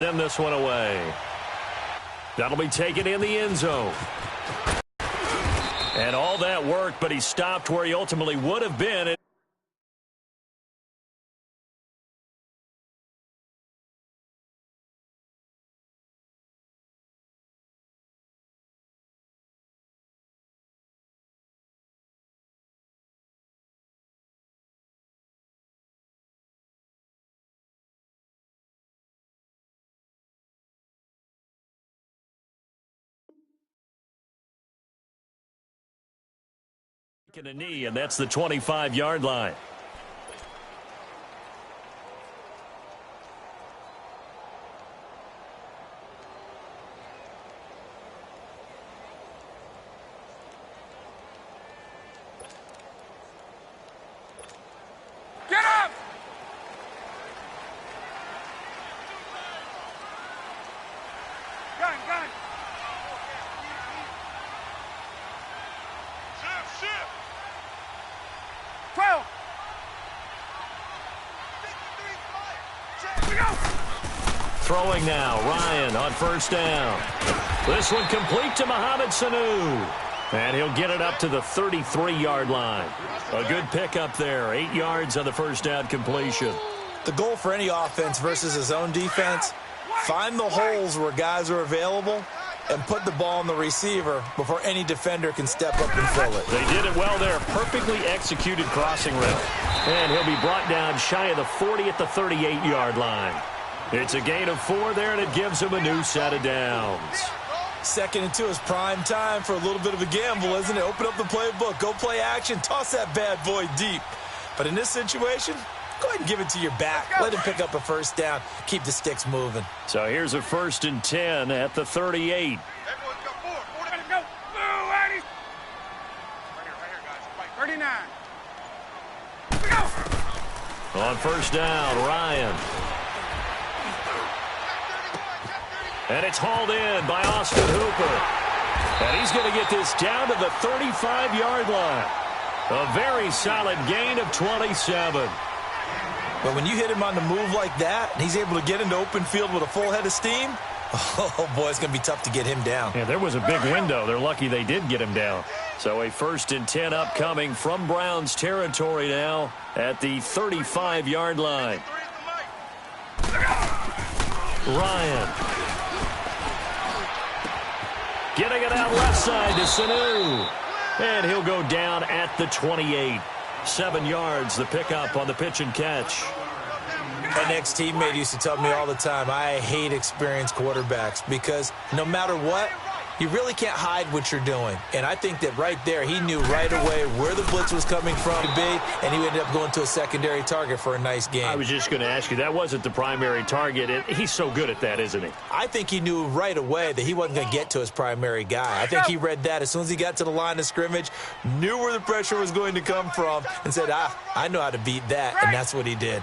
Send this one away. That'll be taken in the end zone. And all that work, but he stopped where he ultimately would have been. A knee, and that's the 25-yard line. Get up! Gun. Shift. 12. We go. Throwing now, Ryan on first down. This one complete to Mohamed Sanu. And he'll get it up to the 33-yard line. A good pickup there, 8 yards on the first down completion. The goal for any offense versus his own defense, find the holes where guys are available and put the ball on the receiver before any defender can step up and fill it. They did it well there. Perfectly executed crossing route. And he'll be brought down shy of the 40 at the 38-yard line. It's a gain of 4 there, and it gives him a new set of downs. 2nd and 2 is prime time for a little bit of a gamble, isn't it? Open up the playbook, go play action, toss that bad boy deep. But in this situation, go ahead and give it to your back. Let him pick up a first down. Keep the sticks moving. So here's a 1st and 10 at the 38. Everyone's got 4. 40. Let it go. Move, Addy. Right here, guys. 39. We go. On first down, Ryan. And it's hauled in by Austin Hooper. And he's going to get this down to the 35-yard line. A very solid gain of 27. But when you hit him on the move like that, and he's able to get into open field with a full head of steam, oh, boy, it's going to be tough to get him down. Yeah, there was a big window. They're lucky they did get him down. So a 1st and 10 upcoming from Browns territory now at the 35-yard line. Ryan. Getting it out left side to Sanu. And he'll go down at the 28. 7 yards, the pickup on the pitch and catch. An ex-teammate used to tell me all the time, I hate experienced quarterbacks because no matter what, you really can't hide what you're doing. And I think that right there, he knew right away where the blitz was coming from to be, and he ended up going to a secondary target for a nice game. I was just going to ask you, that wasn't the primary target. He's so good at that, isn't he? I think he knew right away that he wasn't going to get to his primary guy. I think he read that as soon as he got to the line of scrimmage, knew where the pressure was going to come from, and said, I know how to beat that, and that's what he did.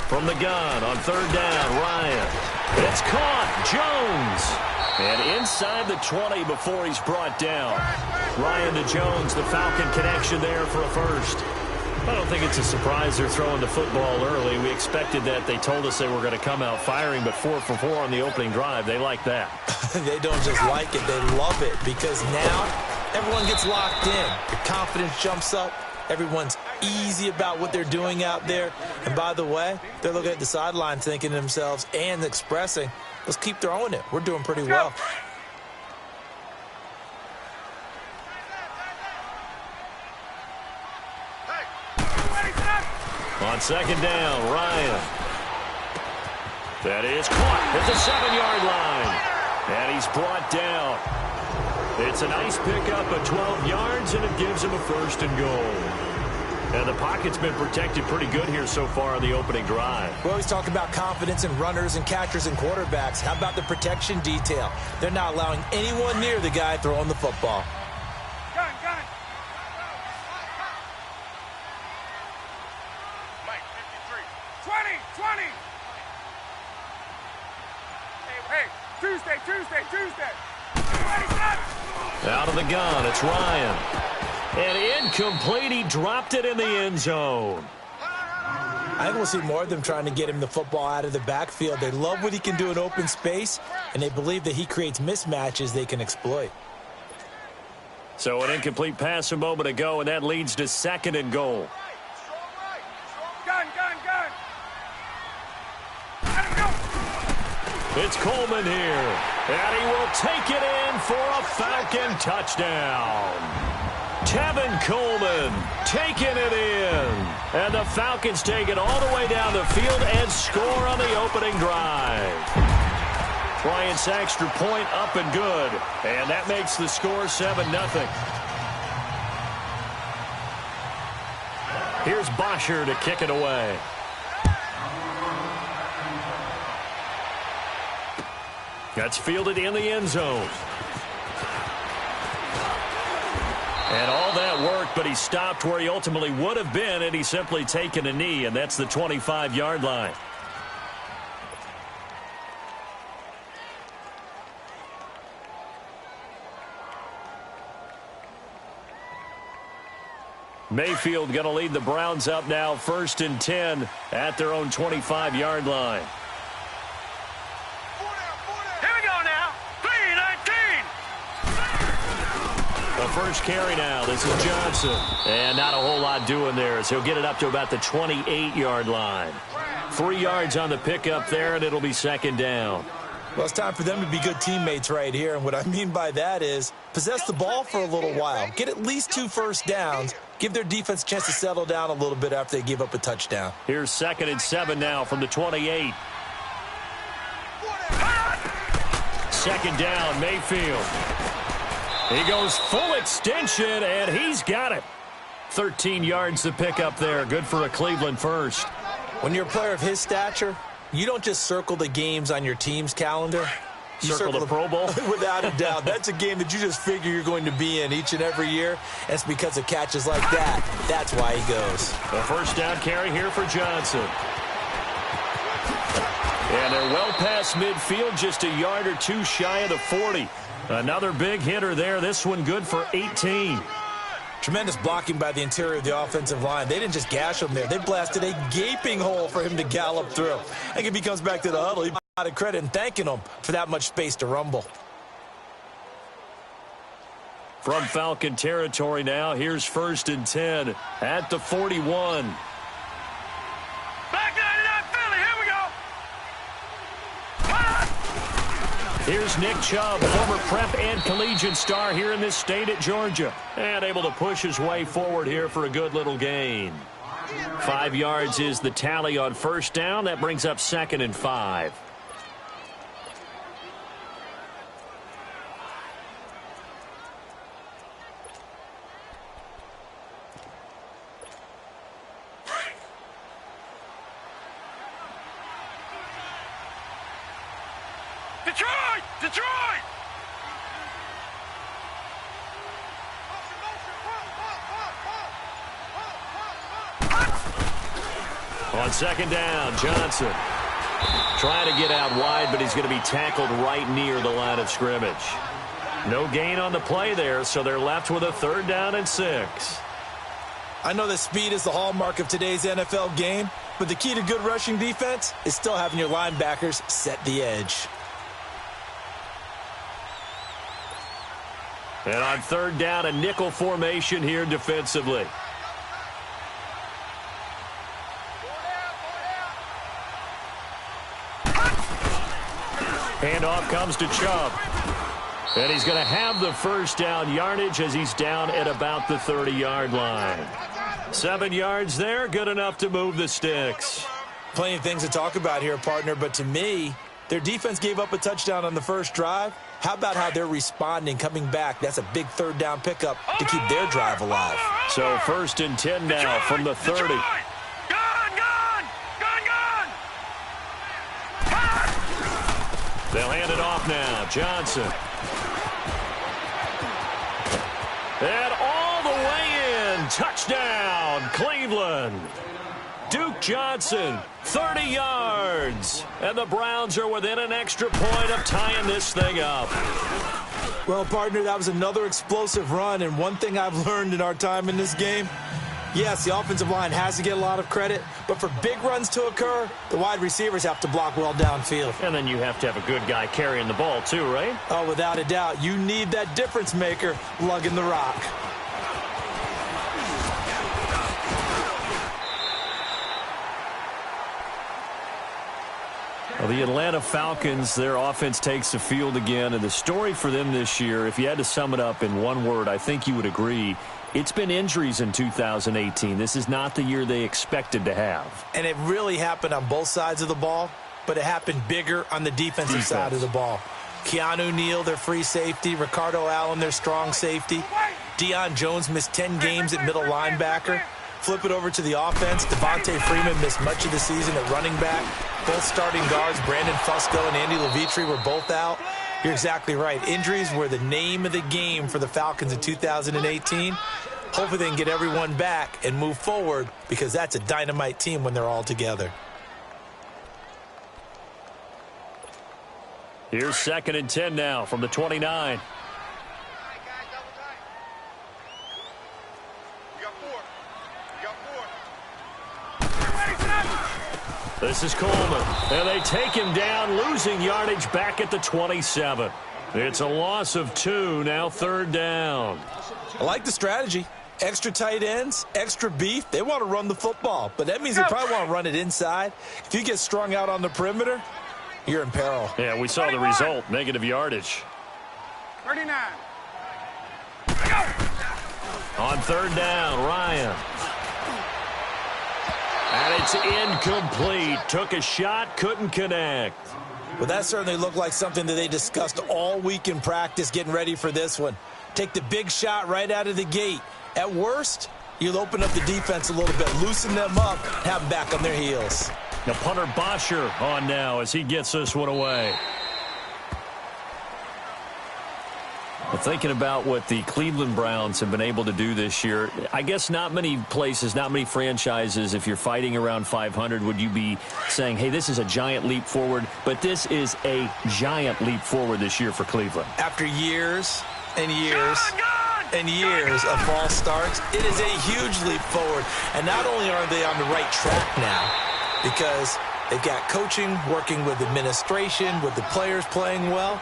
From the gun on 3rd down, Ryan. It's caught. Jones. And inside the 20 before he's brought down. Ryan to Jones, the Falcon connection there for a first. I don't think it's a surprise they're throwing the football early. We expected that. They told us they were going to come out firing, but 4 for 4 on the opening drive. They like that. They don't just like it. They love it because now everyone gets locked in. Your confidence jumps up. Everyone's easy about what they're doing out there. And by the way, they're looking at the sideline thinking to themselves and expressing, let's keep throwing it. We're doing pretty well. On 2nd down, Ryan. That is caught at the 7-yard line. And he's brought down. It's a nice pickup of 12 yards, and it gives him a 1st and goal. And the pocket's been protected pretty good here so far on the opening drive. We always talk about confidence in runners and catchers and quarterbacks. How about the protection detail? They're not allowing anyone near the guy throwing the football. Gun. Mike, 53. 20. Hey, Tuesday. Out of the gun, it's Ryan. And incomplete, he dropped it in the end zone. I think we'll see more of them trying to get him the football out of the backfield. They love what he can do in open space, and they believe that he creates mismatches they can exploit. So an incomplete pass a moment ago, and that leads to 2nd and goal. Gun. Let him go. It's Coleman here, and he will take it in for a Falcon touchdown. Tevin Coleman taking it in. And the Falcons take it all the way down the field and score on the opening drive. Bryant's extra point up and good. And that makes the score 7-0. Here's Bosher to kick it away. That's fielded in the end zone. And all that worked, but he stopped where he ultimately would have been, and he's simply taken a knee, and that's the 25-yard line. Mayfield going to lead the Browns up now, 1st and 10 at their own 25-yard line. First carry now. This is Johnson. And not a whole lot doing there as he'll get it up to about the 28-yard line. 3 yards on the pickup there, and it'll be 2nd down. Well, it's time for them to be good teammates right here. And what I mean by that is possess the ball for a little while. Get at least 2 first downs. Give their defense a chance to settle down a little bit after they give up a touchdown. Here's 2nd and 7 now from the 28. 2nd down, Mayfield. He goes full extension, and he's got it. 13 yards to pick up there. Good for a Cleveland first. When you're a player of his stature, you don't just circle the games on your team's calendar. You circle the Pro Bowl? Without a doubt. That's a game that you just figure you're going to be in each and every year. And it's because of catches like that. That's why he goes. A first down carry here for Johnson. And they're well past midfield, just a yard or 2 shy of the 40. Another big hitter there. This one good for 18. Tremendous blocking by the interior of the offensive line. They didn't just gash him there. They blasted a gaping hole for him to gallop through. I think if he comes back to the huddle, he'd be out of credit and thanking him for that much space to rumble. From Falcon territory now, here's 1st and 10 at the 41. Here's Nick Chubb, former prep and collegiate star here in this state at Georgia. And able to push his way forward here for a good little gain. 5 yards is the tally on first down. That brings up 2nd and 5. Detroit! On 2nd down, Johnson trying to get out wide, but he's going to be tackled right near the line of scrimmage. No gain on the play there, so they're left with a 3rd down and 6. I know that speed is the hallmark of today's NFL game, but the key to good rushing defense is still having your linebackers set the edge. And on 3rd down, a nickel formation here defensively. Handoff comes to Chubb. And he's going to have the first down yardage as he's down at about the 30-yard line. 7 yards there, good enough to move the sticks. Plenty of things to talk about here, partner, but to me, their defense gave up a touchdown on the first drive. How about how they're responding, coming back? That's a big 3rd down pickup to keep their drive alive. So 1st and 10 now from the 30. Gun! They'll hand it off now. Johnson. And all the way in. Touchdown, Cleveland. Duke Johnson, 30 yards. And the Browns are within an extra point of tying this thing up. Well, partner, that was another explosive run. And one thing I've learned in our time in this game, Yes, the offensive line has to get a lot of credit, but for big runs to occur, the wide receivers have to block well downfield. And then you have to have a good guy carrying the ball too, right? Oh, without a doubt. You need that difference maker lugging the rock. Well, the Atlanta Falcons, their offense takes the field again, and the story for them this year, if you had to sum it up in one word, I think you would agree, it's been injuries in 2018. This is not the year they expected to have. And it really happened on both sides of the ball, but it happened bigger on the defensive side of the ball. Keanu Neal, their free safety. Ricardo Allen, their strong safety. Deion Jones missed 10 games at middle linebacker. Flip it over to the offense. Devontae Freeman missed much of the season at running back. Both starting guards, Brandon Fusco and Andy Levitre, were both out. You're exactly right. Injuries were the name of the game for the Falcons in 2018. Hopefully they can get everyone back and move forward, because that's a dynamite team when they're all together. Here's 2nd and 10 now from the 29. This is Coleman, and they take him down, losing yardage back at the 27. It's a loss of 2, now 3rd down. I like the strategy. Extra tight ends, extra beef. They want to run the football, but that means they probably want to run it inside. If you get strung out on the perimeter, you're in peril. Yeah, we saw the result, negative yardage. 39. On 3rd down, Ryan. And it's incomplete. Took a shot, couldn't connect. Well, that certainly looked like something that they discussed all week in practice getting ready for this one. Take the big shot right out of the gate. At worst, you'll open up the defense a little bit, loosen them up, have them back on their heels. Now punter Bosher on now as he gets this one away. Well, thinking about what the Cleveland Browns have been able to do this year, I guess not many places, not many franchises, if you're fighting around 500, would you be saying, hey, this is a giant leap forward, but this is a giant leap forward this year for Cleveland. After years and years and years of false starts, it is a huge leap forward. And not only are they on the right track now, because they've got coaching, working with administration, with the players playing well,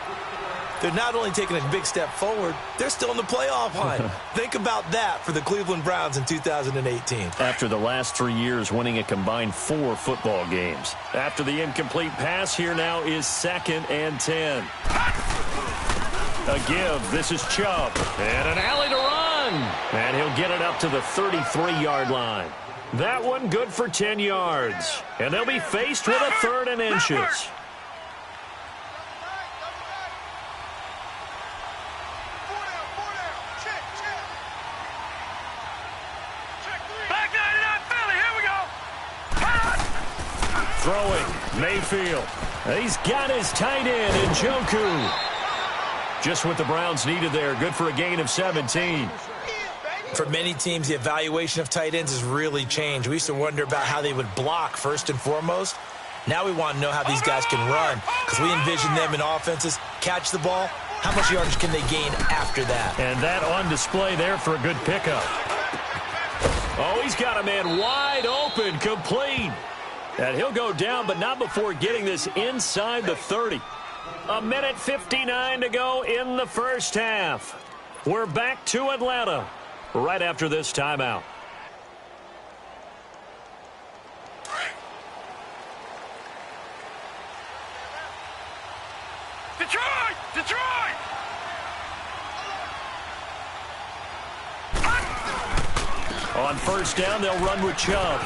they're not only taking a big step forward, they're still in the playoff hunt. Think about that for the Cleveland Browns in 2018. After the last 3 years winning a combined 4 football games. After the incomplete pass, here now is 2nd and 10. A give. This is Chubb. And an alley to run. And he'll get it up to the 33-yard line. That one good for 10 yards. And they'll be faced with a 3rd and inches. Throwing, Mayfield. He's got his tight end, Njoku. Just what the Browns needed there. Good for a gain of 17. For many teams, the evaluation of tight ends has really changed. We used to wonder about how they would block first and foremost. Now we want to know how these guys can run, because we envision them in offenses catch the ball. How much yardage can they gain after that? And that on display there for a good pickup. Oh, he's got a man wide open, complete. And he'll go down, but not before getting this inside the 30. 1:59 to go in the first half. We're back to Atlanta right after this timeout. Detroit! Detroit! On 1st down, they'll run with Chubb.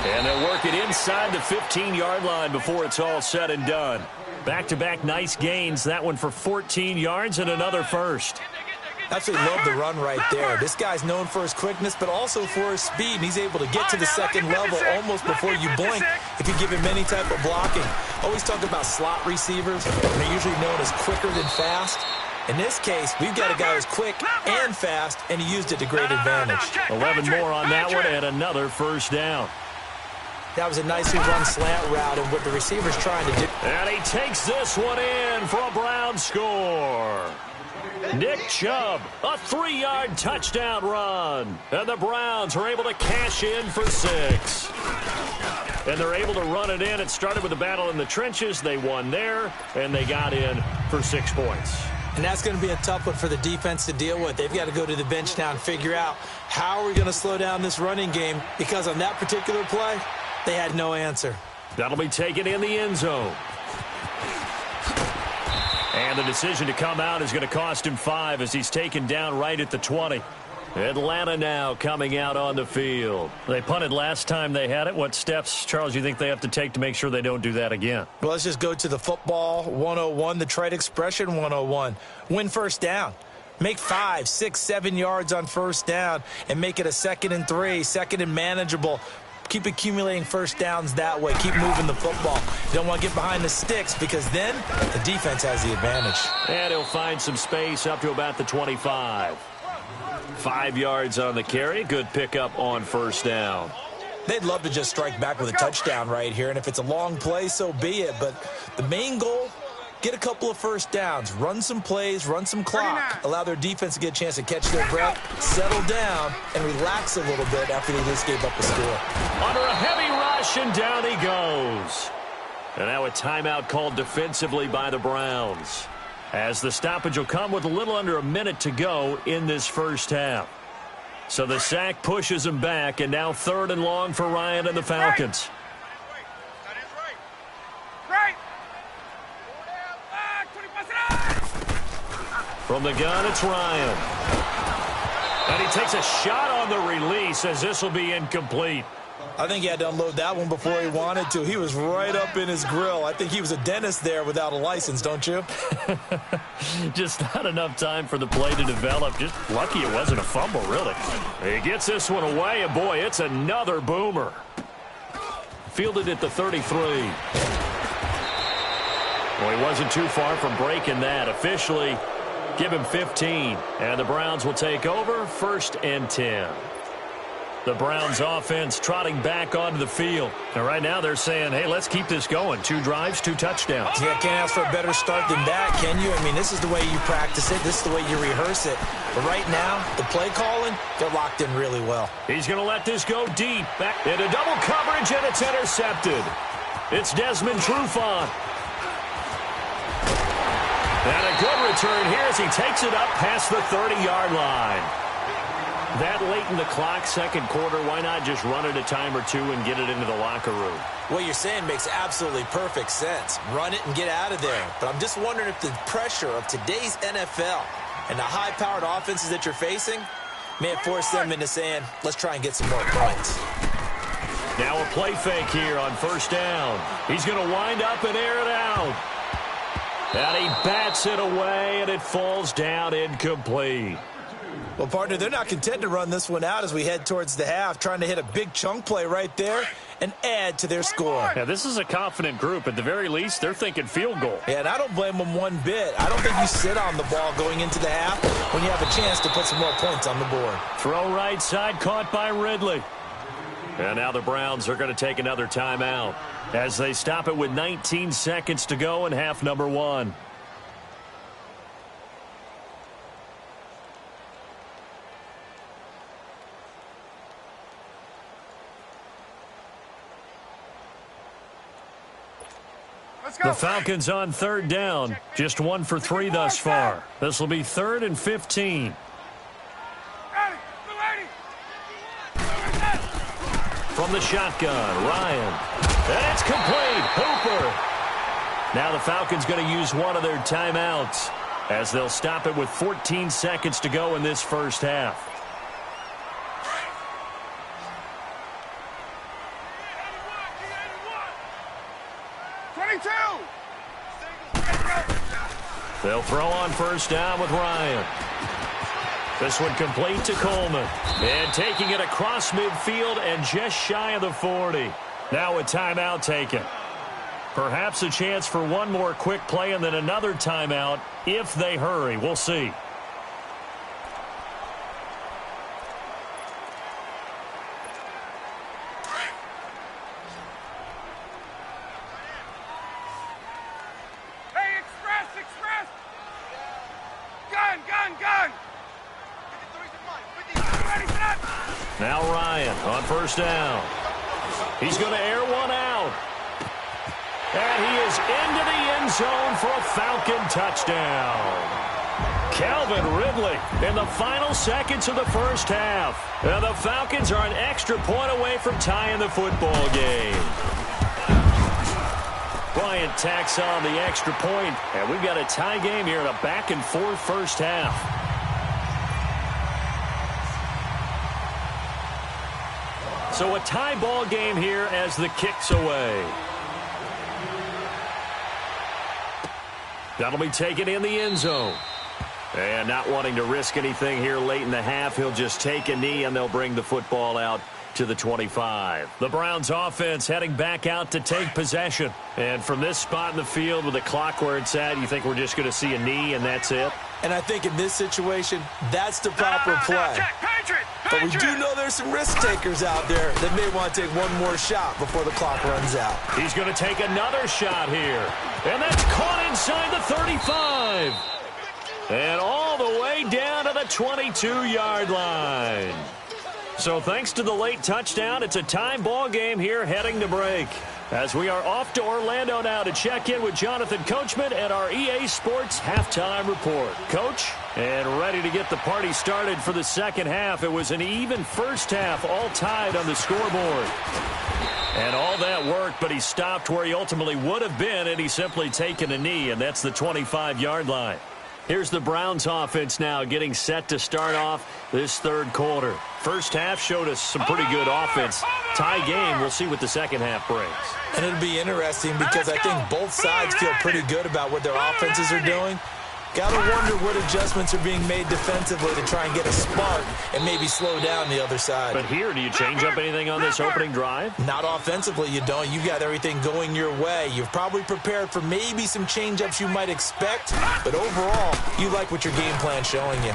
And they'll work it inside the 15-yard line before it's all said and done. Back-to-back nice gains. That one for 14 yards and another first. Absolutely love the run right there. This guy's known for his quickness, but also for his speed. And he's able to get to the second level almost before you blink if you give him any type of blocking. Always talk about slot receivers, and they're usually known as quicker than fast. In this case, we've got a guy who's quick and fast, and he used it to great advantage. 11 more on that one and another first down. That was a nicely run slant route, and what the receiver's trying to do. And he takes this one in for a Brown score. Nick Chubb, a 3-yard touchdown run. And the Browns are able to cash in for 6. And they're able to run it in. It started with a battle in the trenches. They won there, and they got in for 6 points. And that's going to be a tough one for the defense to deal with. They've got to go to the bench now and figure out how are we going to slow down this running game, because on that particular play, they had no answer. That'll be taken in the end zone. And the decision to come out is going to cost him 5 as he's taken down right at the 20. Atlanta now coming out on the field. They punted last time they had it. What steps, Charles, you think they have to take to make sure they don't do that again? Well, let's just go to the football 101, the trade expression 101. Win first down. Make 5, 6, 7 yards on first down and make it a 2nd and 3, 2nd and manageable. Keep accumulating first downs that way. Keep moving the football. You don't want to get behind the sticks, because then the defense has the advantage. And he'll find some space up to about the 25. 5 yards on the carry. Good pickup on first down. They'd love to just strike back with a touchdown right here, and if it's a long play, so be it. But the main goal, get a couple of first downs, run some plays, run some clock, allow their defense to get a chance to catch their breath, settle down, and relax a little bit after they just gave up a score. Under a heavy rush, and down he goes. And now a timeout called defensively by the Browns, as the stoppage will come with a little under a minute to go in this first half. So the sack pushes him back, and now 3rd and long for Ryan and the Falcons. From the gun, it's Ryan. And he takes a shot on the release, as this will be incomplete. I think he had to unload that one before he wanted to. He was right up in his grill. I think he was a dentist there without a license, don't you? Just not enough time for the play to develop. Just lucky it wasn't a fumble, really. He gets this one away, and boy, it's another boomer. Fielded at the 33. Well, he wasn't too far from breaking that. Officially, give him 15. And the Browns will take over, 1st and 10. The Browns offense trotting back onto the field. And right now they're saying, hey, let's keep this going. 2 drives, 2 touchdowns. Yeah, can't ask for a better start than that, can you? I mean, this is the way you practice it. This is the way you rehearse it. But right now, the play calling, they're locked in really well. He's going to let this go deep. Back into double coverage, and it's intercepted. It's Desmond Trufant. And a good return here as he takes it up past the 30-yard line. That late in the clock, 2nd quarter, why not just run it a time or 2 and get it into the locker room? What you're saying makes absolutely perfect sense. Run it and get out of there. But I'm just wondering if the pressure of today's NFL and the high-powered offenses that you're facing may have forced them into saying, let's try and get some more points. Now a play fake here on first down. He's going to wind up and air it out. And he bats it away, and it falls down incomplete. Well, partner, they're not content to run this one out as we head towards the half, trying to hit a big chunk play right there and add to their score. Yeah, this is a confident group. At the very least, they're thinking field goal. Yeah, and I don't blame them one bit. I don't think you sit on the ball going into the half when you have a chance to put some more points on the board. Throw right side, caught by Ridley. And now the Browns are going to take another timeout as they stop it with 19 seconds to go in half number 1. The Falcons on 3rd down. Just 1 for 3 thus far. This will be 3rd and 15. From the shotgun, Ryan. And it's complete. Hooper. Now the Falcons going to use one of their timeouts as they'll stop it with 14 seconds to go in this first half. They'll throw on first down with Ryan. This one complete to Coleman. And taking it across midfield and just shy of the 40. Now a timeout taken. Perhaps a chance for one more quick play and then another timeout if they hurry. We'll see. Now Ryan on first down. He's going to air one out. And he is into the end zone for a Falcon touchdown. Calvin Ridley in the final seconds of the first half. And the Falcons are an extra point away from tying the football game. Bryant tacks on the extra point, and we've got a tie game here in a back-and-forth first half. So a tie ball game here as the kick's away. That'll be taken in the end zone. And not wanting to risk anything here late in the half, he'll just take a knee and they'll bring the football out to the 25. The Browns offense heading back out to take possession. And from this spot in the field with the clock where it's at, you think we're just going to see a knee and that's it? And I think in this situation, that's the proper play. But we do know there's some risk takers out there that may want to take one more shot before the clock runs out. He's going to take another shot here. And that's caught inside the 35. And all the way down to the 22-yard line. So thanks to the late touchdown, it's a time ball game here heading to break. As we are off to Orlando now to check in with Jonathan Coachman and our EA Sports Halftime Report. Coach, and ready to get the party started for the second half. It was an even first half, all tied on the scoreboard. And all that worked, but he stopped where he ultimately would have been, and he's simply taken a knee, and that's the 25-yard line. Here's the Browns offense now getting set to start off this third quarter. First half showed us some pretty good offense. Tie game, we'll see what the second half brings. And it'll be interesting because I think both sides feel pretty good about what their offenses are doing. Got to wonder what adjustments are being made defensively to try and get a spark and maybe slow down the other side. But here, do you change up anything on this opening drive? Not offensively, you don't. You got everything going your way. You've probably prepared for maybe some change-ups you might expect, but overall, you like what your game plan's showing you.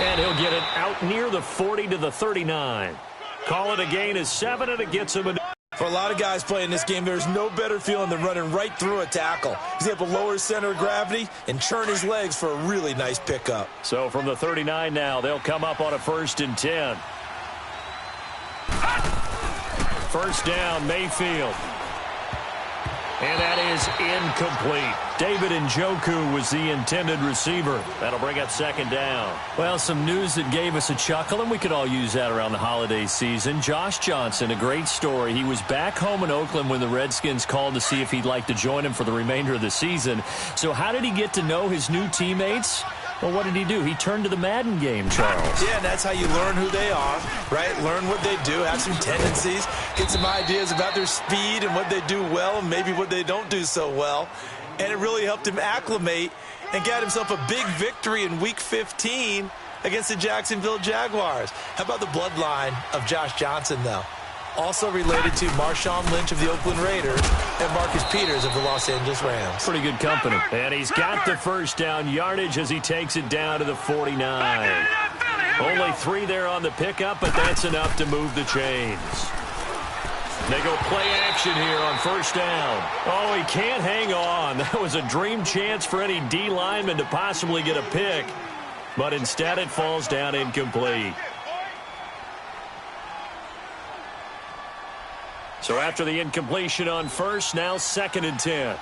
And he'll get it out near the 40 to the 39. Call it a gain of 7, and it gets him a... For a lot of guys playing this game, there's no better feeling than running right through a tackle. He's able to lower his center of gravity and churn his legs for a really nice pickup. So from the 39 now, they'll come up on a 1st and 10. First down, Mayfield. And that is incomplete. David Njoku was the intended receiver. That'll bring up second down. Well, some news that gave us a chuckle, and we could all use that around the holiday season. Josh Johnson, a great story. He was back home in Oakland when the Redskins called to see if he'd like to join him for the remainder of the season. So how did he get to know his new teammates? Well, what did he do? He turned to the Madden game, Charles. Yeah, and that's how you learn who they are, right? Learn what they do, have some tendencies, get some ideas about their speed and what they do well and maybe what they don't do so well. And it really helped him acclimate and get himself a big victory in Week 15 against the Jacksonville Jaguars. How about the bloodline of Josh Johnson, though? Also related to Marshawn Lynch of the Oakland Raiders and Marcus Peters of the Los Angeles Rams. Pretty good company. And he's got the first down yardage as he takes it down to the 49. Only 3 there on the pickup, but that's enough to move the chains. They go play action here on first down. Oh, he can't hang on. That was a dream chance for any D lineman to possibly get a pick. But instead it falls down incomplete. So after the incompletion on first, now 2nd and 10.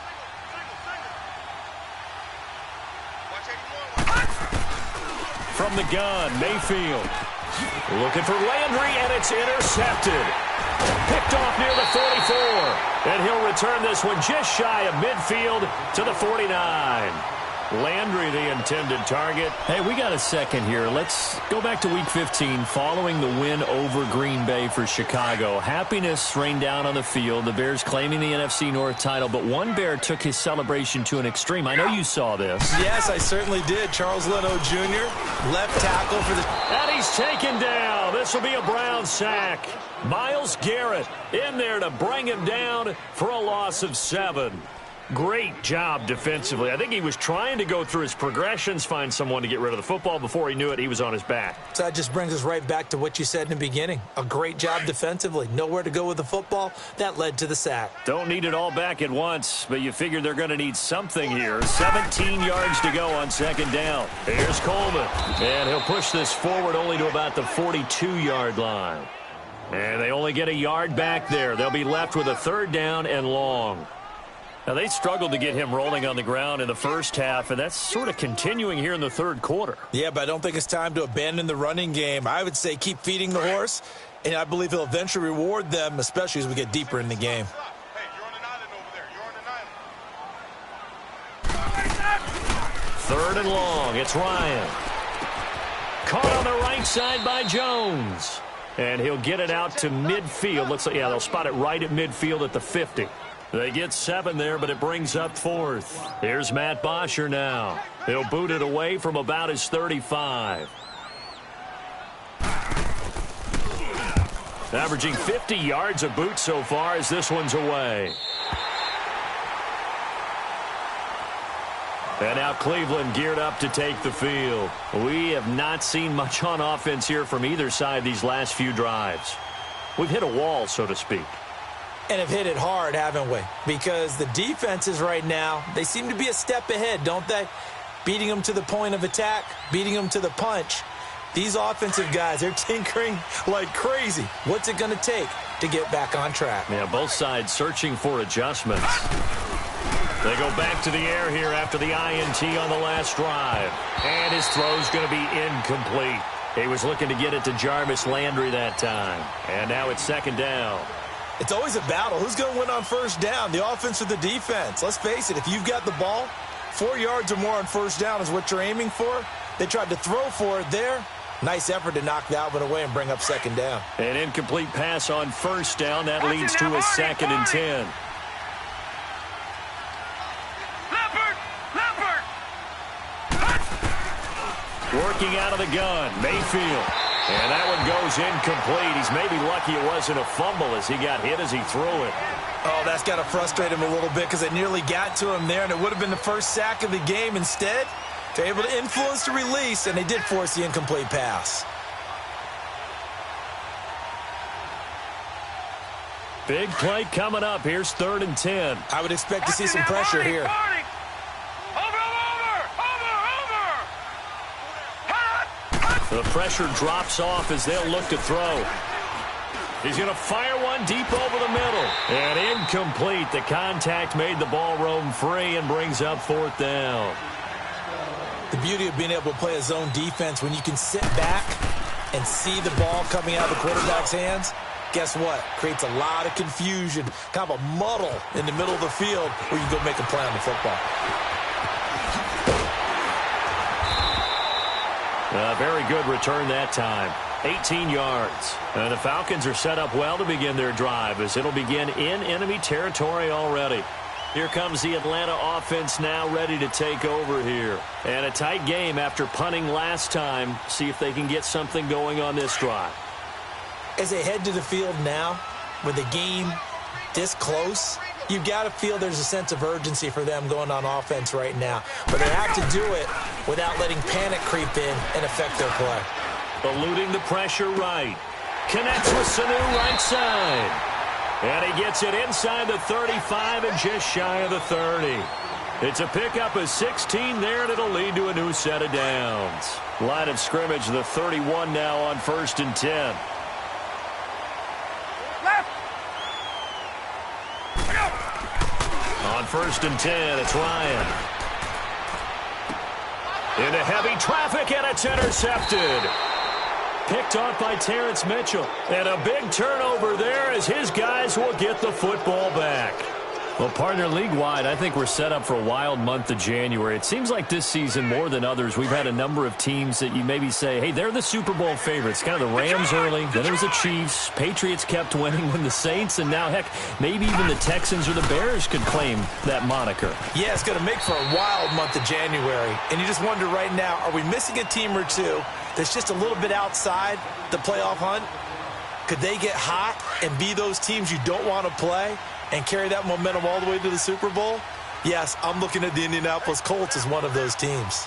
From the gun, Mayfield. Looking for Landry, and it's intercepted. Picked off near the 44. And he'll return this one just shy of midfield to the 49. Landry, the intended target. Hey, we got a second here. Let's go back to Week 15 following the win over Green Bay for Chicago. Happiness rained down on the field. The Bears claiming the NFC North title, but one Bear took his celebration to an extreme. I know you saw this. Yes, I certainly did. Charles Leno Jr., left tackle for the... And he's taken down. This will be a Brown sack. Myles Garrett in there to bring him down for a loss of 7. Great job defensively. I think he was trying to go through his progressions, find someone to get rid of the football. Before he knew it, he was on his back. So that just brings us right back to what you said in the beginning. A great job defensively. Nowhere to go with the football. That led to the sack. Don't need it all back at once, but you figure they're going to need something here. 17 yards to go on second down. Here's Coleman. And he'll push this forward only to about the 42-yard line. And they only get a yard back there. They'll be left with a third down and long. Now, they struggled to get him rolling on the ground in the first half, and that's sort of continuing here in the third quarter. Yeah, but I don't think it's time to abandon the running game. I would say keep feeding the horse, and I believe he'll eventually reward them, especially as we get deeper in the game. Hey, you're on an island over there. You're on an island. Third and long. It's Ryan. Caught on the right side by Jones. And he'll get it out to midfield. Looks like, yeah, they'll spot it right at midfield at the 50. They get 7 there, but it brings up 4th. Here's Matt Bosher now. He'll boot it away from about his 35. Averaging 50 yards a boot so far as this one's away. And now Cleveland geared up to take the field. We have not seen much on offense here from either side these last few drives. We've hit a wall, so to speak. And have hit it hard, haven't we? Because the defenses right now, they seem to be a step ahead, don't they? Beating them to the point of attack, beating them to the punch. These offensive guys, they're tinkering like crazy. What's it going to take to get back on track? Yeah, both sides searching for adjustments. They go back to the air here after the INT on the last drive. And his throw's going to be incomplete. He was looking to get it to Jarvis Landry that time. And now it's second down. It's always a battle. Who's going to win on first down, the offense or the defense? Let's face it, if you've got the ball, 4 yards or more on first down is what you're aiming for. They tried to throw for it there. Nice effort to knock that one away and bring up second down. An incomplete pass on first down. That leads to a 2nd and 10. Working out of the gun, Mayfield. And that one goes incomplete. He's maybe lucky it wasn't a fumble as he got hit as he threw it. Oh, that's got to frustrate him a little bit because it nearly got to him there, and it would have been the first sack of the game. Instead, they're able to influence the release, and they did force the incomplete pass. Big play coming up. Here's 3rd and 10. I would expect to see some pressure here. The pressure drops off as they'll look to throw. He's going to fire one deep over the middle. And incomplete. The contact made the ball roam free and brings up 4th down. The beauty of being able to play a zone defense when you can sit back and see the ball coming out of the quarterback's hands, guess what? Creates a lot of confusion, kind of a muddle in the middle of the field where you can go make a play on the football. Very good return that time. 18 yards. The Falcons are set up well to begin their drive as it'll begin in enemy territory already. Here comes the Atlanta offense now ready to take over here. And a tight game after punting last time. See if they can get something going on this drive. As they head to the field now, with the game this close, you've got to feel there's a sense of urgency for them going on offense right now. But they have to do it without letting panic creep in and affect their play. Eluding the pressure right. Connects with Sanu right side. And he gets it inside the 35 and just shy of the 30. It's a pickup of 16 there, and it'll lead to a new set of downs. Line of scrimmage, the 31 now on 1st and 10. On 1st and 10, it's Ryan. Into heavy traffic, and it's intercepted. Picked off by Terrence Mitchell. And a big turnover there as his guys will get the football back. Well, partner, league-wide, I think we're set up for a wild month of January. It seems like this season, more than others, we've had a number of teams that you maybe say, hey, they're the Super Bowl favorites. Kind of the Rams early, then it was the Chiefs. Patriots kept winning when the Saints, and now, heck, maybe even the Texans or the Bears could claim that moniker. Yeah, it's going to make for a wild month of January. And you just wonder right now, are we missing a team or two that's just a little bit outside the playoff hunt? Could they get hot and be those teams you don't want to play and carry that momentum all the way to the Super Bowl? Yes, I'm looking at the Indianapolis Colts as one of those teams.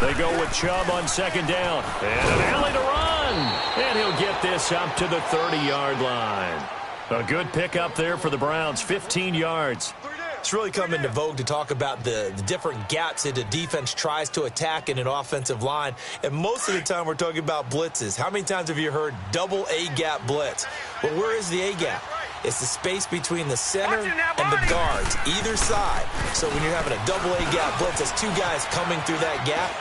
They go with Chubb on second down. And an alley to run. And he'll get this up to the 30-yard line. A good pickup there for the Browns, 15 yards. It's really come into vogue to talk about the different gaps that the defense tries to attack in an offensive line. And most of the time we're talking about blitzes. How many times have you heard double A-gap blitz? Well, where is the A-gap? It's the space between the center and the guards, either side. So when you're having a double A-gap blitz, that's two guys coming through that gap.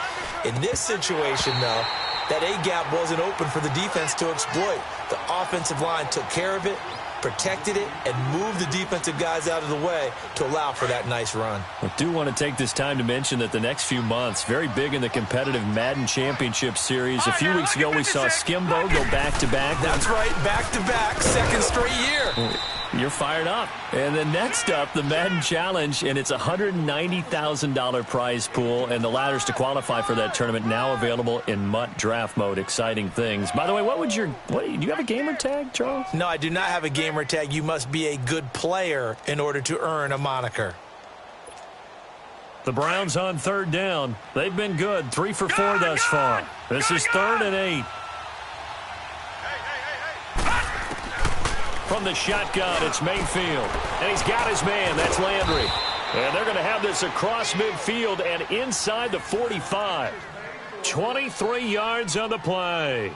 In this situation, though, that A-gap wasn't open for the defense to exploit. The offensive line took care of it, protected it, and moved the defensive guys out of the way to allow for that nice run. I do want to take this time to mention that the next few months, very big in the competitive Madden Championship Series. A few weeks ago, we saw Skimbo go back-to-back. That's right, back-to-back, second straight year. You're fired up. And then next up, the Madden Challenge, and it's a $190,000 prize pool, and the ladders to qualify for that tournament now available in MUT draft mode. Exciting things. By the way, do you have a gamer tag, Charles? No, I do not have a gamer tag. You must be a good player in order to earn a moniker. The Browns on third down. They've been good, 3 for 4 thus far. This is 3rd and 8. From the shotgun, it's Mayfield. And he's got his man. That's Landry. And they're going to have this across midfield and inside the 45. 23 yards on the play.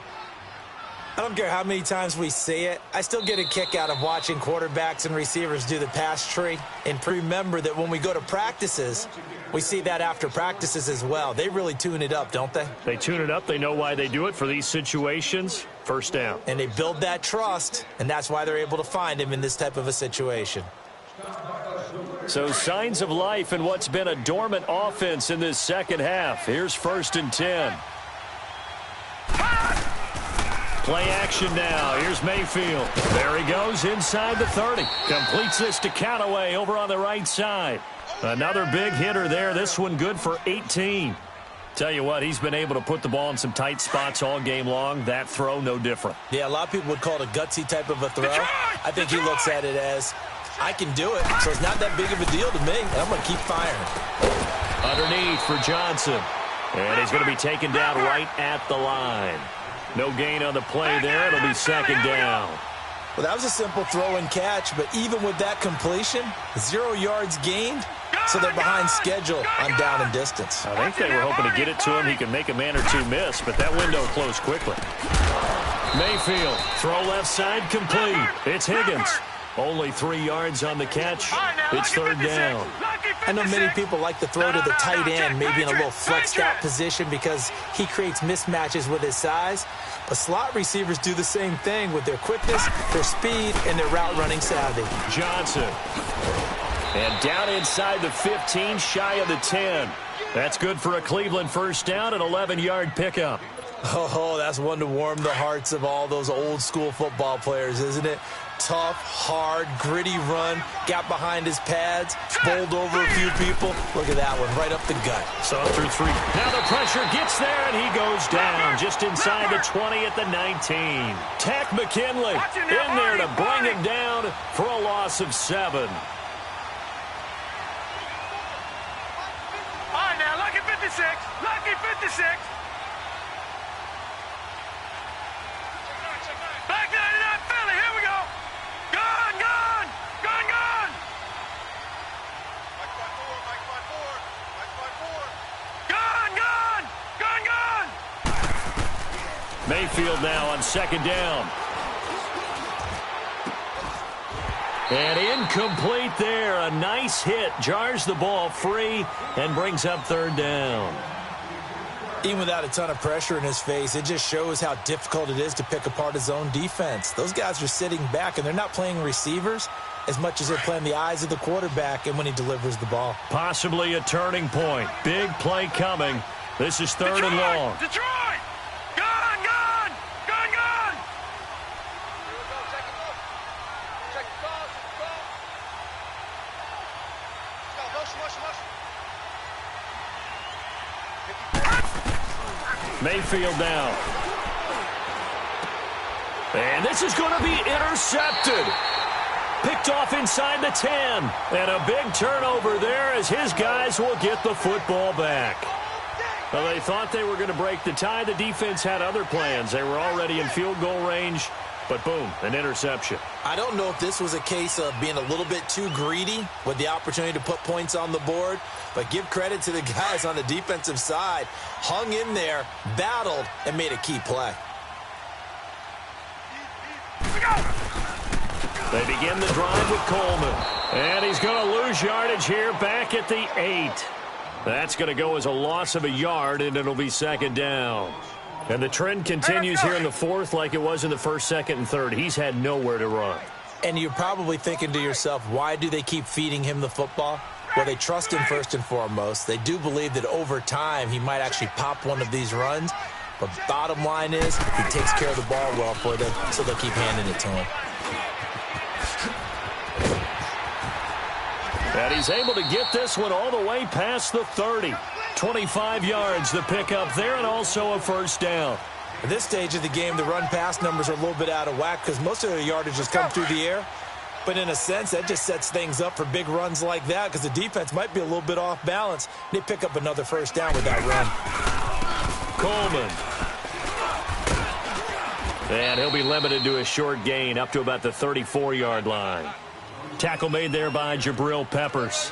I don't care how many times we see it. I still get a kick out of watching quarterbacks and receivers do the pass tree. And remember that when we go to practices, we see that after practices as well. They really tune it up, don't they? They tune it up. They know why they do it for these situations. First down. And they build that trust, and that's why they're able to find him in this type of a situation. So signs of life in what's been a dormant offense in this second half. Here's 1st and 10. Play action now. Here's Mayfield. There he goes inside the 30. Completes this to Callaway over on the right side. Another big hitter there. This one good for 18. Tell you what, he's been able to put the ball in some tight spots all game long. That throw, no different. Yeah, a lot of people would call it a gutsy type of a throw. I think he looks at it as, I can do it, so it's not that big of a deal to me, and I'm going to keep firing. Underneath for Johnson. And he's going to be taken down right at the line. No gain on the play there. It'll be 2nd down. Well, that was a simple throw and catch, but even with that completion, 0 yards gained, so they're behind schedule on down and distance. I think they were hoping to get it to him. He could make a man or two miss, but that window closed quickly. Mayfield, throw left side, complete. It's Higgins. Only 3 yards on the catch. It's 3rd down. I know many people like to throw to the tight end, maybe in a little flexed out position because he creates mismatches with his size. But slot receivers do the same thing with their quickness, their speed, and their route running savvy. Johnson. And down inside the 15, shy of the 10. That's good for a Cleveland first down, an 11-yard pickup. Oh, that's one to warm the hearts of all those old school football players, isn't it? Tough, hard, gritty run, got behind his pads, bowled over a few people. Look at that one, right up the gut. So through 3. Now the pressure gets there, and he goes down just inside the 20 at the 19. Takk McKinley in there to bring him down for a loss of 7. All right, now, lucky 56. Lucky 56. Back 99, Philly. Here we go. Gone, gone. Gone, gone. Mike 5-4. Gone, gone. Gone, gone. Mayfield now on 2nd down. And incomplete there. A nice hit. Jars the ball free and brings up 3rd down. Even without a ton of pressure in his face, it just shows how difficult it is to pick apart his own defense. Those guys are sitting back, and they're not playing receivers as much as they're playing the eyes of the quarterback and when he delivers the ball. Possibly a turning point. Big play coming. This is 3rd and long. Detroit! Gone, gone! Gone, gone! Check the ball. Mayfield now. And this is going to be intercepted. Picked Picked off inside the 10. And a big turnover there as his guys will get the football back. Well, they thought they were going to break the tie. The defense had other plans. They were already in field goal range, but boom, an interception. I don't know if this was a case of being a little bit too greedy with the opportunity to put points on the board, but give credit to the guys on the defensive side. Hung in there, battled, and made a key play. They begin the drive with Coleman. And he's going to lose yardage here back at the 8. That's going to go as a loss of a yard, and it'll be second down. And the trend continues here in the fourth like it was in the first, second, and third. He's had nowhere to run. And you're probably thinking to yourself, why do they keep feeding him the football? Well, they trust him first and foremost. They do believe that over time he might actually pop one of these runs. But bottom line is he takes care of the ball well for them, so they'll keep handing it to him. And he's able to get this one all the way past the 30. 25 yards the pickup there, and also a first down. At this stage of the game, the run-pass numbers are a little bit out of whack because most of the yardage has come through the air. But in a sense, that just sets things up for big runs like that because the defense might be a little bit off balance. They pick up another first down with that run. Coleman. And he'll be limited to a short gain up to about the 34-yard line. Tackle made there by Jabril Peppers.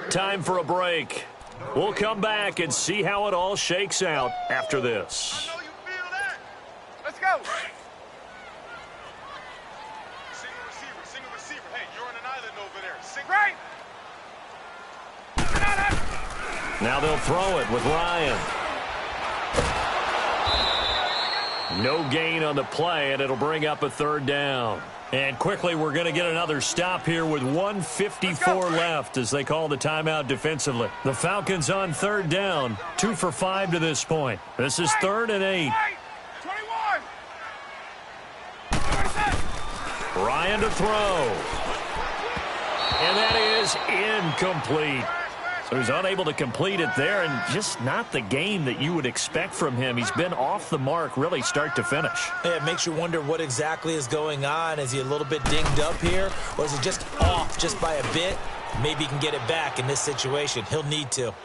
Time for a break. We'll come back and see how it all shakes out after this. I know you feel that. Let's go. Single receiver. Hey, you're on an island over there. Right. Now they'll throw it with Ryan. No gain on the play, and it'll bring up a third down. And quickly, we're going to get another stop here with 1:54 left as they call the timeout defensively. The Falcons on third down, 2 for 5 to this point. This is 3rd and 8. 21. Ryan to throw. And that is incomplete. So he's unable to complete it there, and just not the game that you would expect from him. He's been off the mark really start to finish. Yeah, it makes you wonder what exactly is going on. Is he a little bit dinged up here, or is he just off just by a bit? Maybe he can get it back in this situation. He'll need to.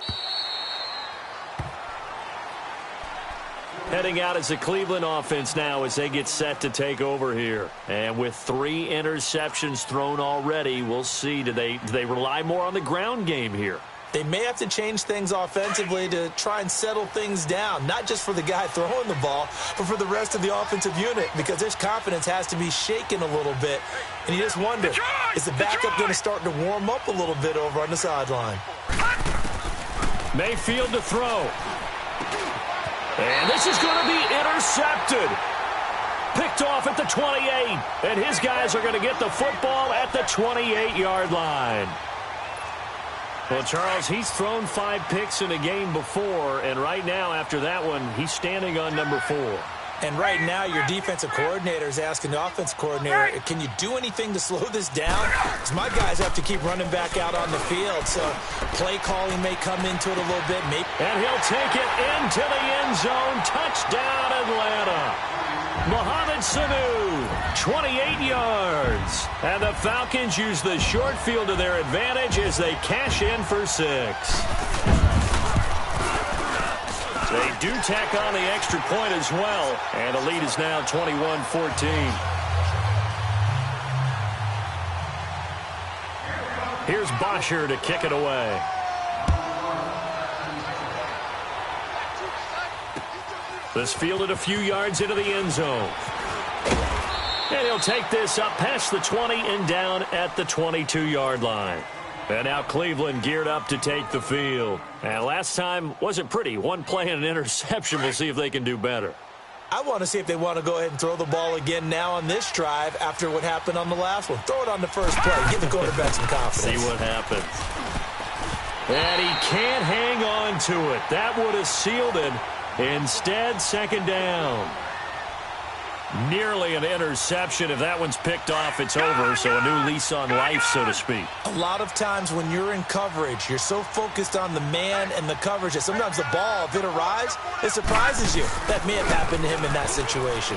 Heading out as the Cleveland offense now as they get set to take over here. And with 3 interceptions thrown already, we'll see. Do they rely more on the ground game here? They may have to change things offensively to try and settle things down, not just for the guy throwing the ball, but for the rest of the offensive unit, because his confidence has to be shaken a little bit. And you just wonder, is the backup going to start to warm up a little bit over on the sideline? Mayfield to throw. And this is going to be intercepted. Picked off at the 28. And his guys are going to get the football at the 28-yard line. Well, Charles, he's thrown 5 picks in a game before, and right now, after that one, he's standing on number 4. And right now, your defensive coordinator is asking the offensive coordinator, can you do anything to slow this down? Because my guys have to keep running back out on the field, so play calling may come into it a little bit. And he'll take it into the end zone. Touchdown, Atlanta. Mohamed Sanu, 28 yards. And the Falcons use the short field to their advantage as they cash in for 6. They do tack on the extra point as well. And the lead is now 21-14. Here's Bosher to kick it away. This fielded a few yards into the end zone. And he'll take this up past the 20 and down at the 22-yard line. And now Cleveland geared up to take the field. And last time wasn't pretty. 1 play and an interception. We'll see if they can do better. I want to see if they want to go ahead and throw the ball again now on this drive after what happened on the last one. Throw it on the first play. Give the quarterback some confidence. See what happens. And he can't hang on to it. That would have sealed it. Instead, second down. Nearly an interception. If that one's picked off, it's over. So a new lease on life, so to speak. A lot of times when you're in coverage, you're so focused on the man and the coverage that sometimes the ball, if it arrives, it surprises you. That may have happened to him in that situation.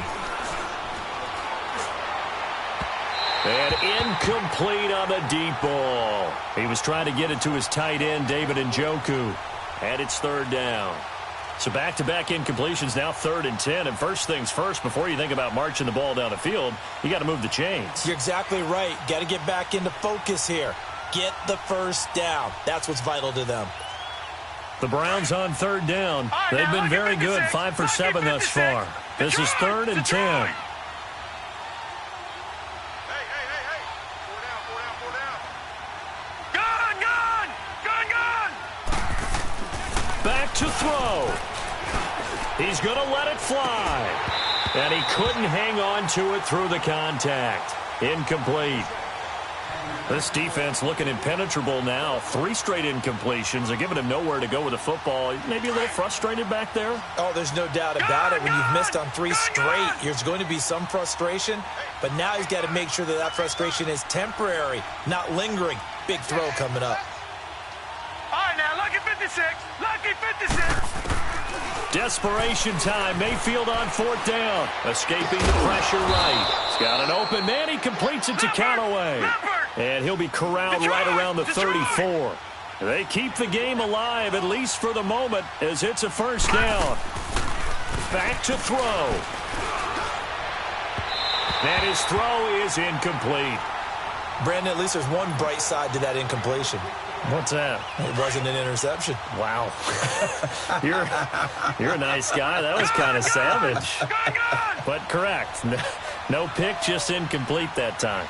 And incomplete on the deep ball. He was trying to get it to his tight end, David Njoku. And it's third down. So back-to-back incompletions, now 3rd and 10. And first things first, before you think about marching the ball down the field, you got to move the chains. You're exactly right. Got to get back into focus here. Get the first down. That's what's vital to them. The Browns on 3rd down. They've been very good, 5 for 7 thus far. This is 3rd and 10. Back to throw. He's going to let it fly. And he couldn't hang on to it through the contact. Incomplete. This defense looking impenetrable now. 3 straight incompletions. They're giving him nowhere to go with the football. Maybe a little frustrated back there. Oh, there's no doubt about it. When you've missed on 3 straight, there's going to be some frustration. But now he's got to make sure that that frustration is temporary, not lingering. Big throw coming up. All right, now, lucky 56. Lucky 56. Desperation time. Mayfield on 4th down. Escaping the pressure right. He's got an open man. He completes it to Callaway. And he'll be corralled right around the 34. They keep the game alive, at least for the moment, as it's a first down. Back to throw. And his throw is incomplete. Brandon, at least there's one bright side to that incompletion. What's that? It wasn't an interception. Wow. You're a nice guy. That was kind of savage. But correct. No pick, just incomplete that time.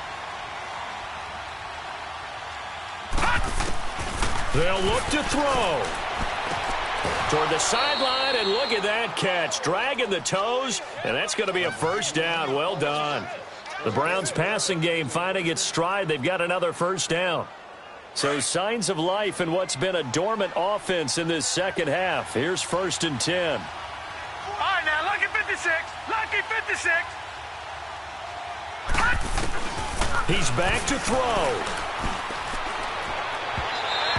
They'll look to throw. Toward the sideline, and look at that catch. Dragging the toes, and that's going to be a first down. Well done. The Browns' passing game finding its stride. They've got another first down. So signs of life in what's been a dormant offense in this second half. Here's 1st and 10. All right, now, lucky 56. Lucky 56. He's back to throw.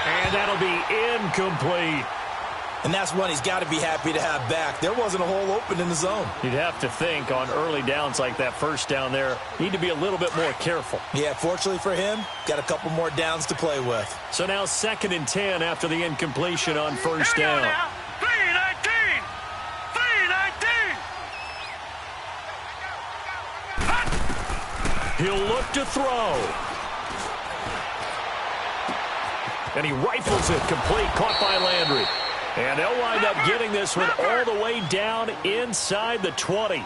And that'll be incomplete. And that's one he's got to be happy to have back. There wasn't a hole open in the zone. You'd have to think on early downs like that first down there, need to be a little bit more careful. Yeah, fortunately for him, got a couple more downs to play with. So now 2nd and 10 after the incompletion on first down. 3-19. 3-19. He'll look to throw. And he rifles it complete, caught by Landry. And they'll wind up getting this one all the way down inside the 20.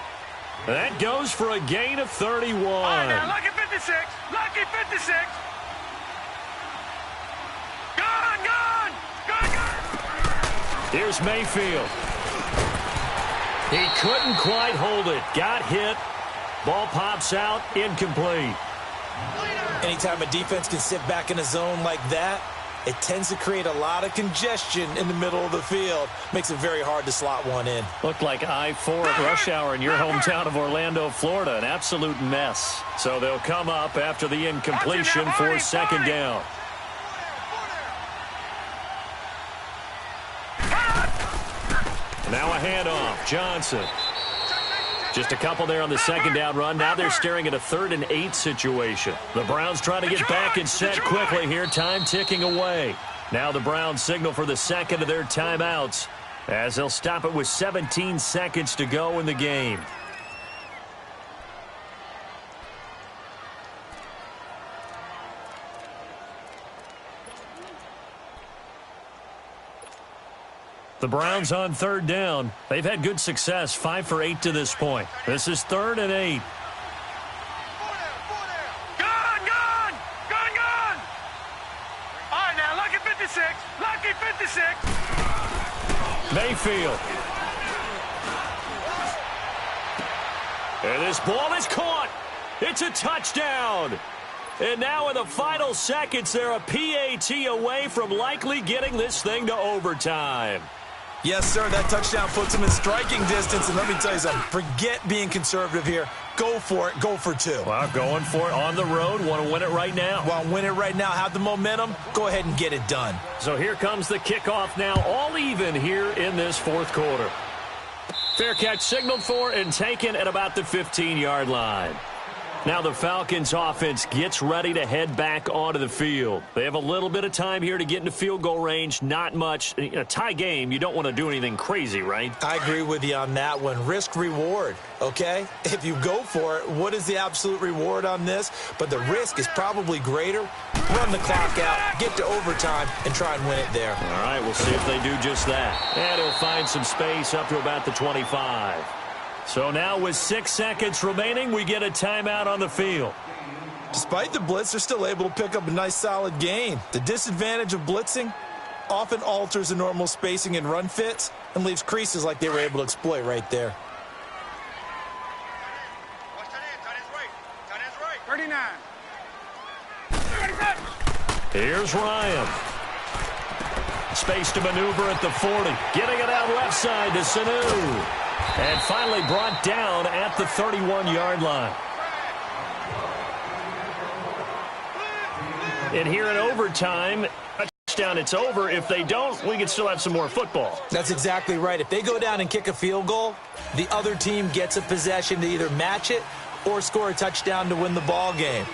That goes for a gain of 31. All right, now, lucky 56. Lucky 56. Gone. Here's Mayfield. He couldn't quite hold it. Got hit. Ball pops out. Incomplete. Anytime a defense can sit back in a zone like that, it tends to create a lot of congestion in the middle of the field. Makes it very hard to slot one in. Looked like I-4 at rush hour in your hometown of Orlando, Florida. An absolute mess. So they'll come up after the incompletion for 2nd down. Now a handoff. Johnson. Just a couple there on the 2nd down run. Now they're staring at a 3rd and 8 situation. The Browns trying to get back and set quickly here. Time ticking away. Now the Browns signal for the 2nd of their timeouts as they'll stop it with 17 seconds to go in the game. The Browns on 3rd down. They've had good success, 5 for 8 to this point. This is 3rd and 8. Gone. All right, now, lucky 56. Lucky 56. Mayfield. And this ball is caught. It's a touchdown. And now in the final seconds, they're a PAT away from likely getting this thing to overtime. Yes, sir. That touchdown puts him in striking distance. And let me tell you something. Forget being conservative here. Go for it. Go for two. Well, going for it on the road. Want to win it right now. Want to win it right now. Have the momentum. Go ahead and get it done. So here comes the kickoff now. All even here in this fourth quarter. Fair catch signaled for and taken at about the 15-yard line. Now the Falcons offense gets ready to head back onto the field. They have a little bit of time here to get into field goal range. Not much. In a tie game, you don't want to do anything crazy, right? I agree with you on that one. Risk reward, okay? If you go for it, what is the absolute reward on this? But the risk is probably greater. Run the clock out, get to overtime, and try and win it there. All right, we'll see if they do just that. And he'll find some space up to about the 25. So now with 6 seconds remaining, we get a timeout on the field. Despite the blitz, they're still able to pick up a nice solid gain. The disadvantage of blitzing often alters the normal spacing and run fits and leaves creases like they were able to exploit right there. Watch tight end's right. Tight end's right. 39. Here's Ryan. Space to maneuver at the 40. Getting it out left side to Sanu. And finally brought down at the 31-yard line. And here in overtime, touchdown, it's over. If they don't, we can still have some more football. That's exactly right. If they go down and kick a field goal, the other team gets a possession to either match it or score a touchdown to win the ball game.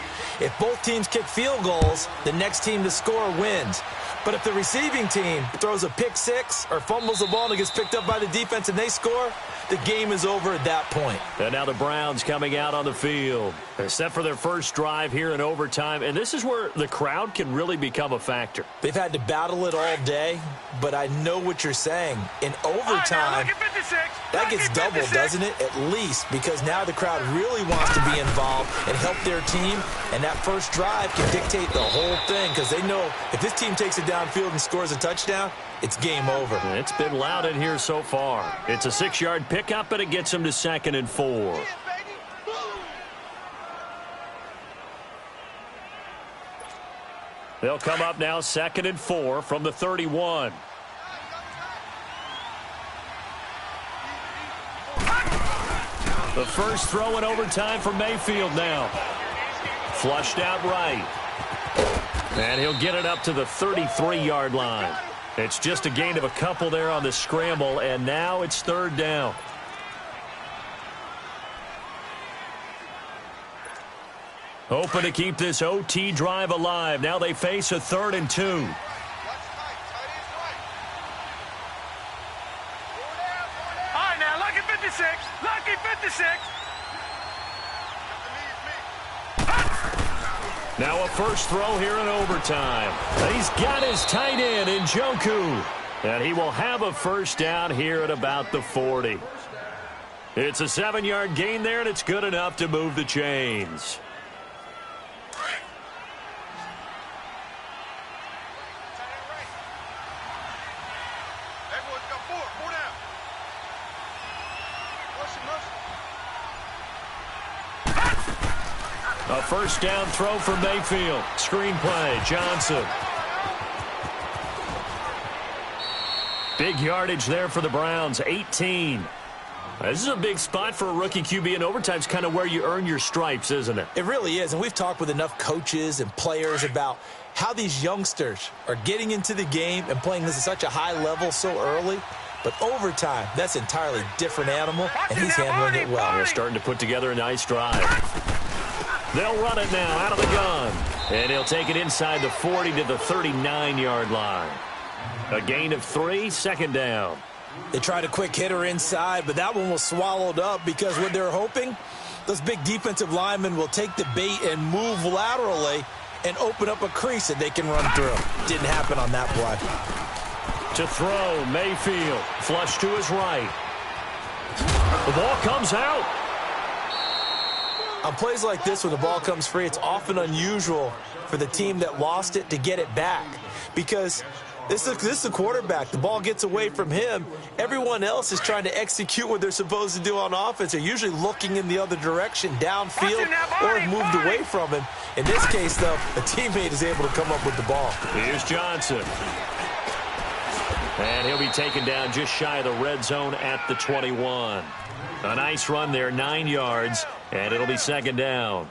If both teams kick field goals, the next team to score wins. But if the receiving team throws a pick six or fumbles the ball and it gets picked up by the defense and they score, the game is over at that point. And now the Browns coming out on the field. They're set for their first drive here in overtime, and this is where the crowd can really become a factor. They've had to battle it all day, but I know what you're saying. In overtime, that gets doubled, doesn't it? At least, because now the crowd really wants to be involved and help their team, and that first drive can dictate the whole thing because they know if this team takes it downfield and scores a touchdown, it's game over. It's been loud in here so far. It's a 6-yard pickup, and it gets them to 2nd and 4. They'll come up now 2nd and 4 from the 31. The first throw in overtime for Mayfield now. Flushed out right. And he'll get it up to the 33-yard line. It's just a gain of a couple there on the scramble, and now it's 3rd down. Hoping to keep this OT drive alive. Now they face a 3rd and 2. All right, now, lucky 56. Lucky 56. Now a first throw here in overtime. He's got his tight end in Njoku. And he will have a first down here at about the 40. It's a 7-yard gain there, and it's good enough to move the chains. A first down throw for Mayfield. Screenplay, Johnson. Big yardage there for the Browns, 18. This is a big spot for a rookie QB, and overtime's kind of where you earn your stripes, isn't it? It really is, and we've talked with enough coaches and players about how these youngsters are getting into the game and playing this at such a high level so early. But overtime, that's an entirely different animal, and he's handling it well. They're starting to put together a nice drive. They'll run it now out of the gun. And he'll take it inside the 40 to the 39-yard line. A gain of 3, 2nd down. They tried a quick hitter inside, but that one was swallowed up because what they're hoping, those big defensive linemen will take the bait and move laterally and open up a crease that they can run through. Didn't happen on that play. To throw, Mayfield. Flush to his right. The ball comes out. On plays like this, when the ball comes free, it's often unusual for the team that lost it to get it back because this is the quarterback. The ball gets away from him. Everyone else is trying to execute what they're supposed to do on offense. They're usually looking in the other direction, downfield, or moved away from him. In this case, though, a teammate is able to come up with the ball. Here's Johnson. And he'll be taken down just shy of the red zone at the 21. A nice run there, 9 yards, and it'll be second down.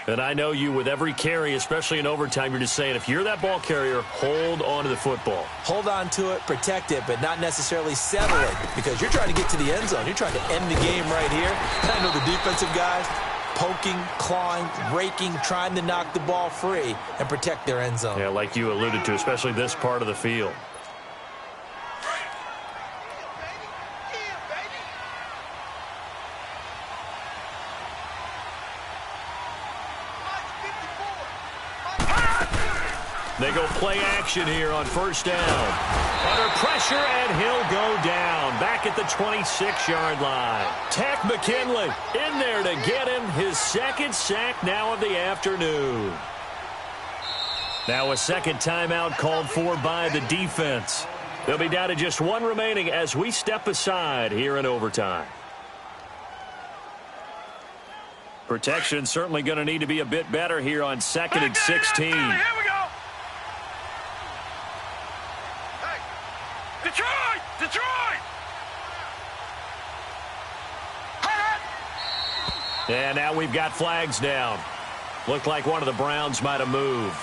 And I know you, with every carry, especially in overtime, you're just saying, if you're that ball carrier, hold on to the football. Hold on to it, protect it, but not necessarily settle it, because you're trying to get to the end zone. You're trying to end the game right here. And I know the defensive guys poking, clawing, raking, trying to knock the ball free and protect their end zone. Yeah, like you alluded to, especially this part of the field. They go play action here on first down. Under pressure, and he'll go down. Back at the 26-yard line. Takk McKinley in there to get him his second sack now of the afternoon. Now a second timeout called for by the defense. They'll be down to just one remaining as we step aside here in overtime. Protection certainly going to need to be a bit better here on 2nd and 16. Here we go. Detroit! Detroit! And now we've got flags down. Looked like one of the Browns might have moved.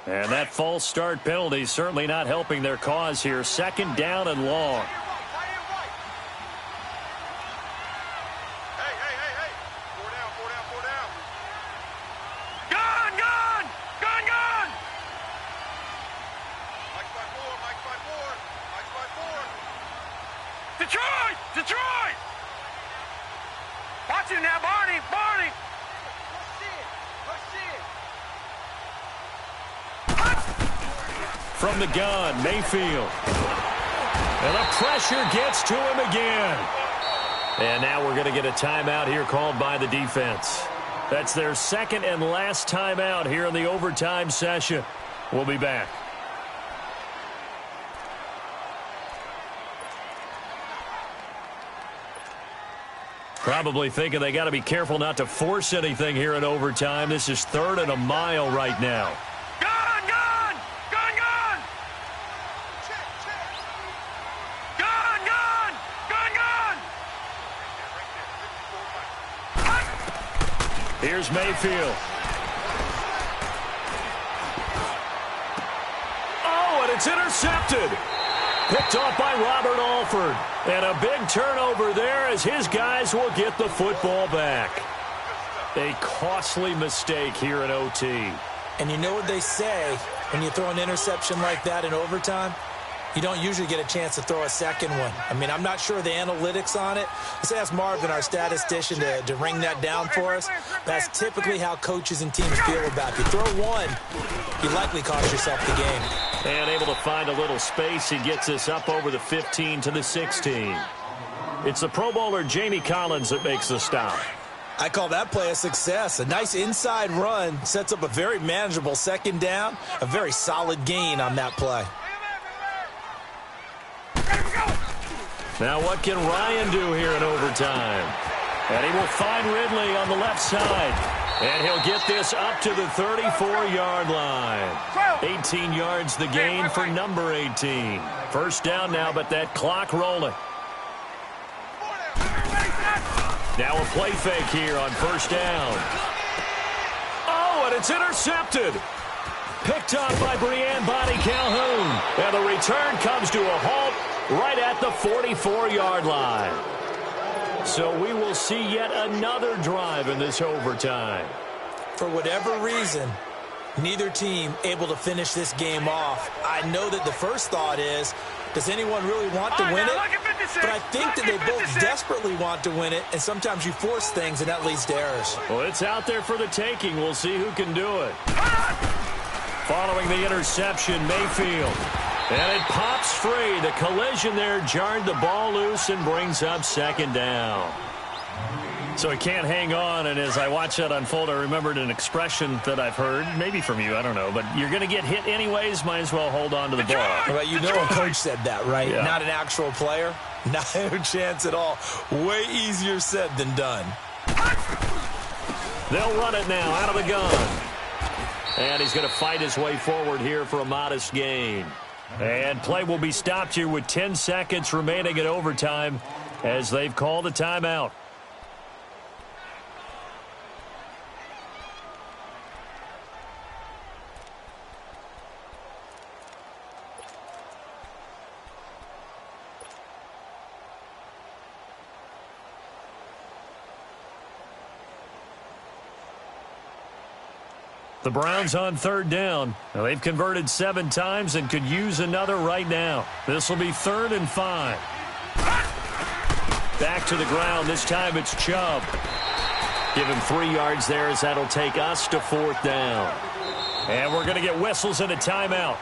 And that false start penalty certainly not helping their cause here. Second down and long. Hey. Four down. Gone! Mike's by four. Detroit! Watch him now, Barney! From the gun, Mayfield. And the pressure gets to him again. And now we're going to get a timeout here called by the defense. That's their second and last timeout here in the overtime session. We'll be back. Probably thinking they got to be careful not to force anything here in overtime. This is 3rd and a mile right now. Here's Mayfield. Oh, and it's intercepted. Picked off by Robert Alford. And a big turnover there as his guys will get the football back. A costly mistake here in OT. And you know what they say when you throw an interception like that in overtime? You don't usually get a chance to throw a second one. I mean, I'm not sure the analytics on it. Let's ask Marvin, our statistician, to ring that down for us. That's typically how coaches and teams feel about it. If you throw one, you likely cost yourself the game. And able to find a little space. He gets us up over the 15 to the 16. It's the Pro Bowler Jamie Collins that makes the stop. I call that play a success. A nice inside run sets up a very manageable second down. A very solid gain on that play. Now what can Ryan do here in overtime? And he will find Ridley on the left side. And he'll get this up to the 34-yard line. 18 yards the gain for number 18. First down now, but that clock rolling. Now a play fake here on first down. Oh, and it's intercepted. Picked up by Breanne Bonnie Calhoun. And the return comes to a halt right at the 44-yard line. So we will see yet another drive in this overtime. For whatever reason, neither team able to finish this game off. I know that the first thought is, does anyone really want to win it? But I think that they both desperately want to win it, and sometimes you force things, and that leads to errors. Well, it's out there for the taking. We'll see who can do it. Following the interception, Mayfield. And it pops free. The collision there jarred the ball loose and brings up second down. So he can't hang on, and as I watch that unfold, I remembered an expression that I've heard, maybe from you, I don't know, but you're going to get hit anyways, might as well hold on to the ball. Well, you know a coach said that, right? Yeah. Not an actual player. Not a chance at all. Way easier said than done. They'll run it now out of the gun. And he's going to fight his way forward here for a modest gain. And play will be stopped here with 10 seconds remaining in overtime as they've called a timeout. The Browns on third down. Now, they've converted 7 times and could use another right now. This will be 3rd and 5. Back to the ground. This time it's Chubb. Give him 3 yards there as that'll take us to 4th down. And we're going to get whistles and a timeout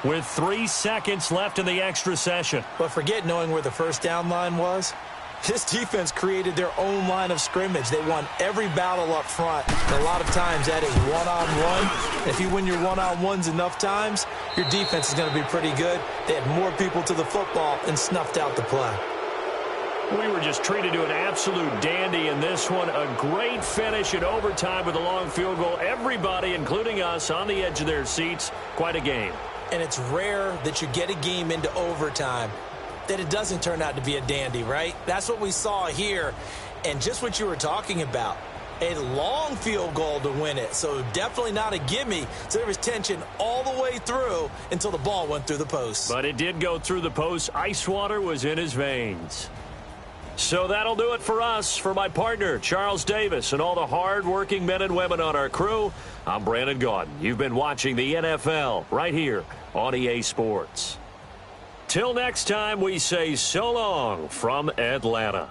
with 3 seconds left in the extra session. But forget knowing where the first down line was. This defense created their own line of scrimmage. They won every battle up front. And a lot of times that is one-on-one. If you win your one-on-ones enough times, your defense is going to be pretty good. They had more people to the football and snuffed out the play. We were just treated to an absolute dandy in this one. A great finish in overtime with a long field goal. Everybody, including us, on the edge of their seats. Quite a game. And it's rare that you get a game into overtime that it doesn't turn out to be a dandy, right? That's what we saw here. And just what you were talking about, a long field goal to win it. So definitely not a gimme. So there was tension all the way through until the ball went through the post. But it did go through the post. Ice water was in his veins. So that'll do it for us. For my partner, Charles Davis, and all the hard-working men and women on our crew, I'm Brandon Gaudin. You've been watching the NFL right here on EA Sports. Till next time, we say so long from Atlanta.